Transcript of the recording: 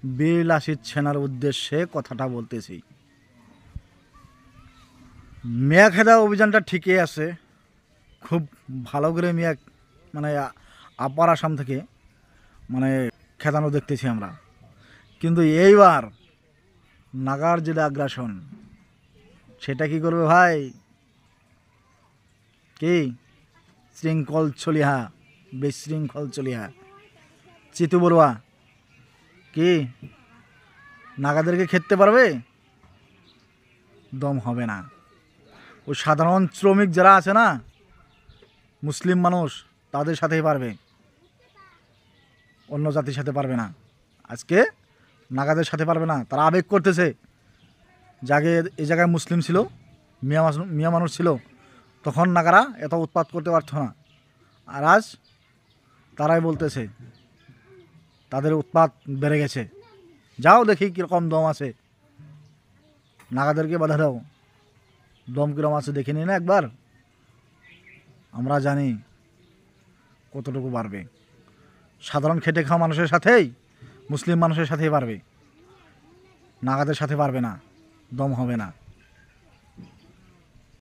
বিলাসিত সেনার উদ্দেশ্যে কথাটা বলতেছি। মেয়া খেদা অভিযানটা ঠিকই আছে, খুব ভালো করে মেয়া মানে আপার আসাম থেকে মানে খেদানো দেখতেছি আমরা। কিন্তু এইবার নাগার যেটা আগ্রাসন, সেটা কি করবে ভাই? কি শৃঙ্খল চলিহা, বিশৃঙ্খল চলিহা চিতু বড়ুয়া কি নাগাদেরকে খেতে পারবে? দম হবে না। ওই সাধারণ শ্রমিক যারা আছে না, মুসলিম মানুষ, তাদের সাথেই পারবে, অন্য জাতির সাথে পারবে না। আজকে নাগাদের সাথে পারবে না। তারা আবেগ করতেছে, যাকে এই জায়গায় মুসলিম ছিল, মিয়া মানুষ ছিল, তখন নাগারা এত উৎপাত করতে পারতো না। আর আজ তারাই বলতেছে তাদের উৎপাত বেড়ে গেছে। যাও দেখি কীরকম দম আছে, নাগাদেরকে বাধা দাও, দম কীরকম আছে দেখে নিই না একবার। আমরা জানি কতটুকু পারবে। সাধারণ খেটে খাওয়া মানুষের সাথেই, মুসলিম মানুষের সাথেই পারবে, নাগাদের সাথে পারবে না, দম হবে না।